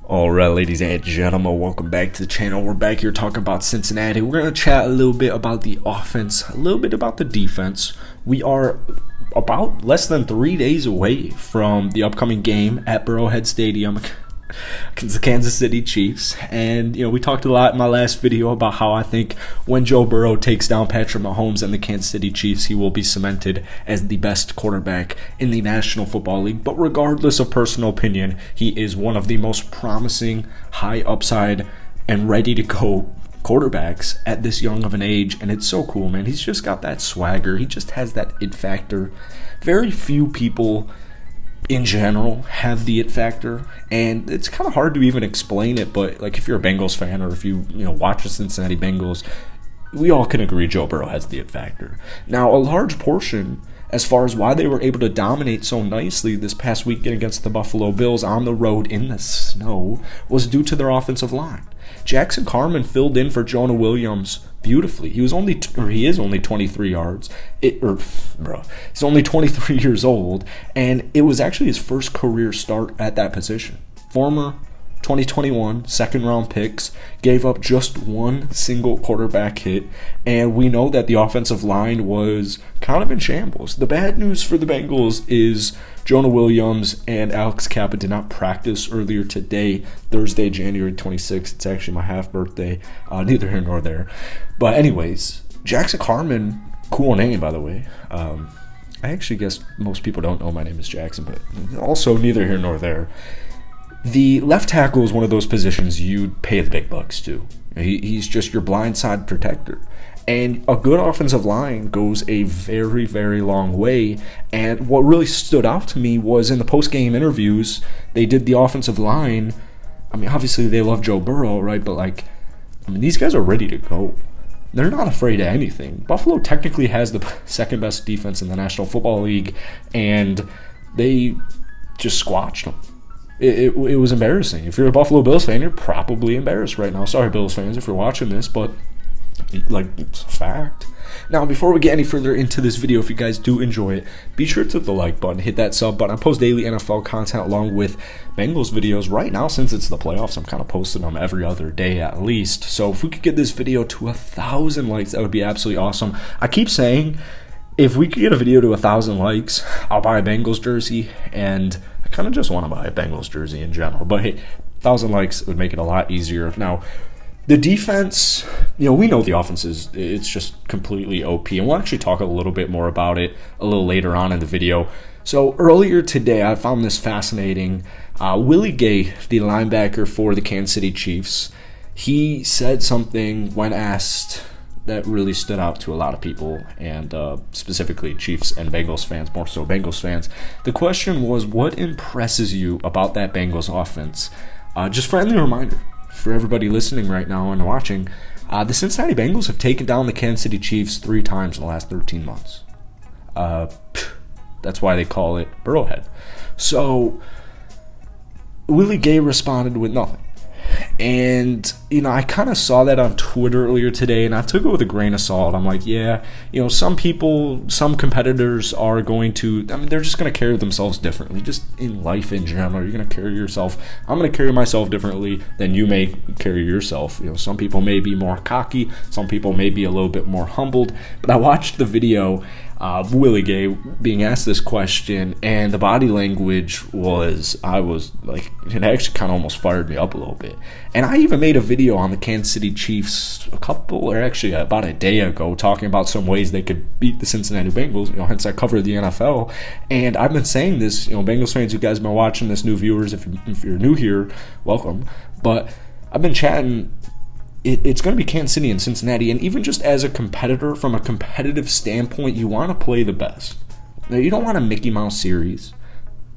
Alright, ladies and gentlemen, welcome back to the channel. We're back here talking about Cincinnati. We're going to chat a little bit about the offense, a little bit about the defense. We are about less than 3 days away from the upcoming game at Arrowhead Stadium against the Kansas City Chiefs. And, we talked a lot in my last video about how I think when Joe Burrow takes down Patrick Mahomes and the Kansas City Chiefs, he will be cemented as the best quarterback in the National Football League. But regardless of personal opinion, he is one of the most promising, high upside, and ready to go quarterbacks at this young of an age. And it's so cool, man. He's just got that swagger. He just has that it factor. Very few people in general have the it factor, and it's kind of hard to even explain it, but like if you're a Bengals fan or if you watch the Cincinnati Bengals, we all can agree Joe Burrow has the it factor. Now, a large portion as far as why they were able to dominate so nicely this past weekend against the Buffalo Bills on the road in the snow was due to their offensive line. Jackson Carman filled in for Jonah Williams beautifully. He is only 23 yards. He's only 23 years old, and it was actually his first career start at that position. Former 2021 second-round picks, gave up just one single quarterback hit, and we know that the offensive line was kind of in shambles. The bad news for the Bengals is Jonah Williams and Alex Kappa did not practice earlier today, Thursday, January 26th. It's actually my half-birthday, neither here nor there. But anyways, Jackson Carman, cool name, by the way. I actually guess most people don't know my name is Jackson, but also neither here nor there. The left tackle is one of those positions you'd pay the big bucks to. He's just your blindside protector. And a good offensive line goes a very, very long way. And what really stood out to me was in the post-game interviews, they did the offensive line. I mean, obviously they love Joe Burrow, right? But these guys are ready to go. They're not afraid of anything. Buffalo technically has the second best defense in the National Football League, and they just squashed them. It was embarrassing. If you're a Buffalo Bills fan, you're probably embarrassed right now. Sorry, Bills fans, if you're watching this, but it's a fact. Now, before we get any further into this video, if you guys do enjoy it, be sure to hit the like button, hit that sub button. I post daily NFL content along with Bengals videos. Right now, since it's the playoffs, I'm kind of posting them every other day at least. So if we could get this video to 1,000 likes, that would be absolutely awesome. I keep saying, if we could get a video to 1,000 likes, I'll buy a Bengals jersey, and I kind of just want to buy a Bengals jersey in general. But hey, 1,000 likes would make it a lot easier. Now, the defense, we know the offense it's just completely OP, and we'll actually talk a little bit more about it a little later on in the video. So earlier today, I found this fascinating. Willie Gay, the linebacker for the Kansas City Chiefs, he said something when asked that really stood out to a lot of people, and specifically Chiefs and Bengals fans, more so Bengals fans. The question was, what impresses you about that Bengals offense? Just friendly reminder for everybody listening right now and watching, the Cincinnati Bengals have taken down the Kansas City Chiefs 3 times in the last 13 months. That's why they call it Arrowhead. So Willie Gay responded with nothing. And, I kind of saw that on Twitter earlier today, and I took it with a grain of salt. I'm like, yeah, some competitors are going to, they're just going to carry themselves differently. Just in life in general, you're going to carry yourself. I'm going to carry myself differently than you may carry yourself. Some people may be more cocky. Some people may be a little bit more humbled. But I watched the video of Willie Gay being asked this question, and the body language it actually kind of almost fired me up a little bit. And I even made a video on the Kansas City Chiefs about a day ago, talking about some ways they could beat the Cincinnati Bengals, hence I covered the NFL. And I've been saying this, Bengals fans, you guys have been watching this, new viewers, if you're new here, welcome. But I've been chatting. It's going to be Kansas City and Cincinnati, and even just as a competitor, from a competitive standpoint, you want to play the best. Now, you don't want a Mickey Mouse series.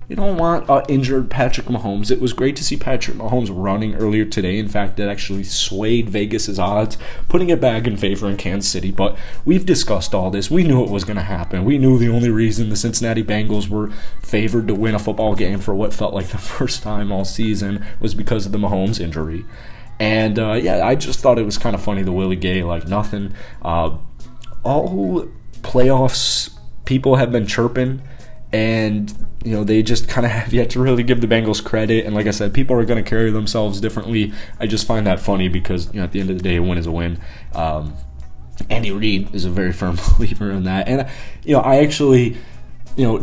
You don't want injured Patrick Mahomes. It was great to see Patrick Mahomes running earlier today. In fact, it actually swayed Vegas's odds, putting it back in favor in Kansas City. But we've discussed all this. We knew it was going to happen. We knew the only reason the Cincinnati Bengals were favored to win a football game for what felt like the first time all season was because of the Mahomes injury. And, I just thought it was kind of funny, the Willie Gay, nothing. All playoffs people have been chirping And, they just kind of have yet to really give the Bengals credit. And like I said, people are going to carry themselves differently. I just find that funny because, at the end of the day, a win is a win. Andy Reid is a very firm believer in that. And, I actually,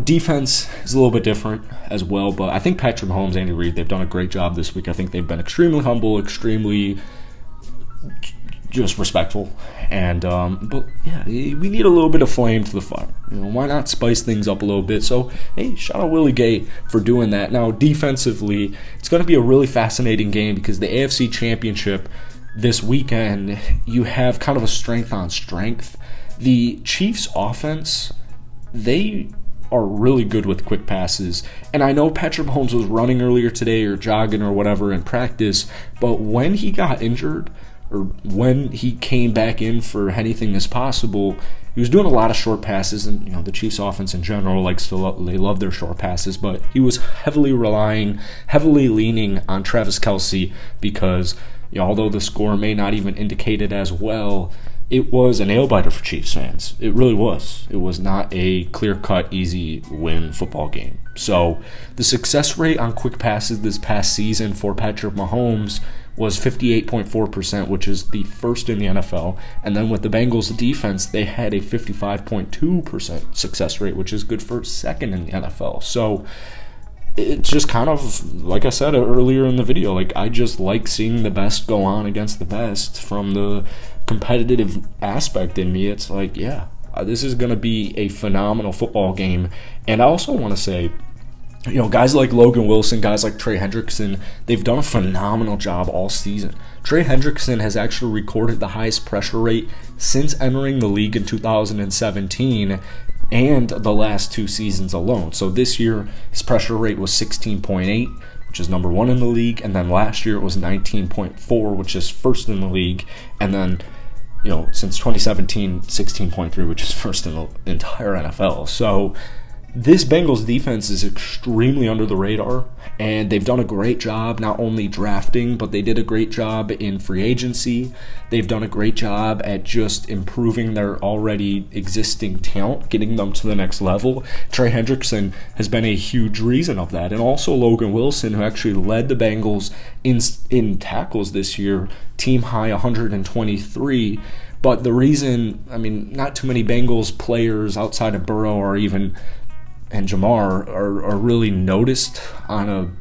defense is a little bit different as well. But I think Patrick Mahomes, Andy Reid, they've done a great job this week. I think they've been extremely humble, extremely just respectful. And but yeah, we need a little bit of flame to the fire. Why not spice things up a little bit? So hey, shout out Willie Gay for doing that. Now defensively, it's going to be a really fascinating game because the AFC Championship this weekend, you have kind of a strength on strength. The Chiefs offense, they are really good with quick passes. And I know Patrick Mahomes was running earlier today or jogging or whatever in practice, but when he got injured, or when he came back in for anything as possible, he was doing a lot of short passes, and the Chiefs offense in general they love their short passes, but he was heavily leaning on Travis Kelce because although the score may not even indicate it as well, it was a nail-biter for Chiefs fans. It really was. It was not a clear-cut, easy win football game. So the success rate on quick passes this past season for Patrick Mahomes was 58.4%, which is the first in the NFL. And then with the Bengals defense, they had a 55.2% success rate, which is good for second in the NFL. So it's just kind of, like I said earlier in the video, I just like seeing the best go on against the best. From the competitive aspect in me, it's this is going to be a phenomenal football game. And I also want to say, guys like Logan Wilson, guys like Trey Hendrickson, they've done a phenomenal job all season. Trey Hendrickson has actually recorded the highest pressure rate since entering the league in 2017 and the last 2 seasons alone. So this year, his pressure rate was 16.8, which is number 1 in the league, and then last year it was 19.4, which is first in the league, and then since 2017, 16.3, which is first in the entire NFL. So this Bengals defense is extremely under the radar, and they've done a great job not only drafting, but they did a great job in free agency. They've done a great job at just improving their already existing talent, getting them to the next level. Trey Hendrickson has been a huge reason of that, and also Logan Wilson, who actually led the Bengals in tackles this year, team high 123. But the reason, not too many Bengals players outside of Burrow and Jamar are really noticed on a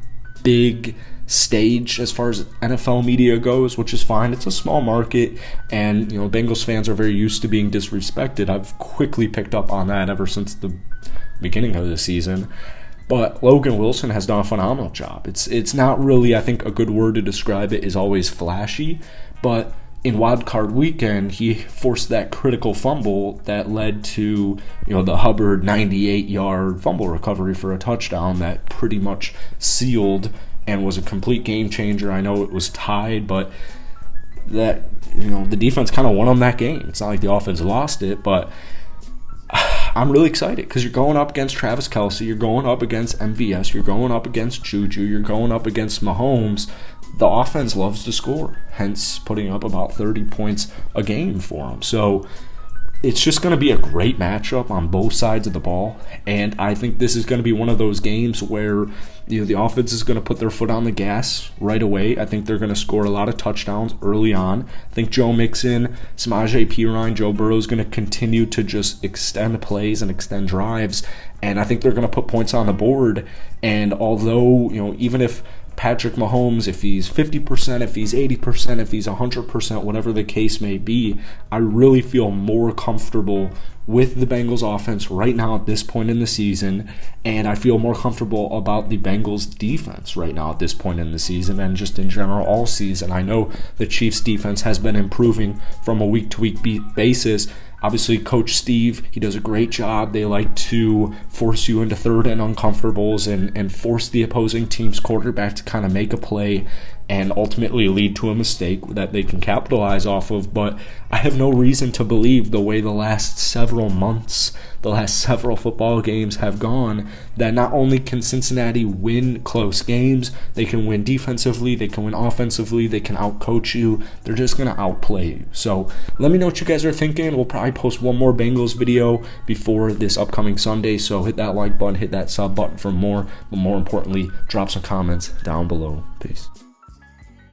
big stage as far as NFL media goes, which is fine. It's a small market, and Bengals fans are very used to being disrespected. I've quickly picked up on that ever since the beginning of the season. But Logan Wilson has done a phenomenal job. It's not really, I think a good word to describe it is always flashy, but in Wild Card Weekend, he forced that critical fumble that led to, the Hubbard 98-yard fumble recovery for a touchdown that pretty much sealed and was a complete game changer. I know it was tied, but that, the defense kind of won on that game. It's not like the offense lost it, but I'm really excited because you're going up against Travis Kelce, you're going up against MVS, you're going up against Juju, you're going up against Mahomes. The offense loves to score, hence putting up about 30 points a game for them. So it's just going to be a great matchup on both sides of the ball, and I think this is going to be one of those games where the offense is going to put their foot on the gas right away. I think they're going to score a lot of touchdowns early on. I think Joe Mixon, Samaje Perine, Joe Burrow is going to continue to just extend plays and extend drives, and I think they're going to put points on the board. And although, even if Patrick Mahomes, if he's 50%, if he's 80%, if he's 100%, whatever the case may be, I really feel more comfortable with the Bengals offense right now at this point in the season, and I feel more comfortable about the Bengals defense right now at this point in the season, and just in general all season. I know the Chiefs defense has been improving from a week-to-week basis. Obviously, Coach Steve, he does a great job. They like to force you into third and uncomfortables and force the opposing team's quarterback to kind of make a play. and ultimately lead to a mistake that they can capitalize off of. But I have no reason to believe, the way the last several months, the last several football games have gone, that not only can Cincinnati win close games, they can win defensively, they can win offensively, they can outcoach you. They're just going to outplay you. So let me know what you guys are thinking. We'll probably post one more Bengals video before this upcoming Sunday, so hit that like button, hit that sub button for more, but more importantly, drop some comments down below. Peace.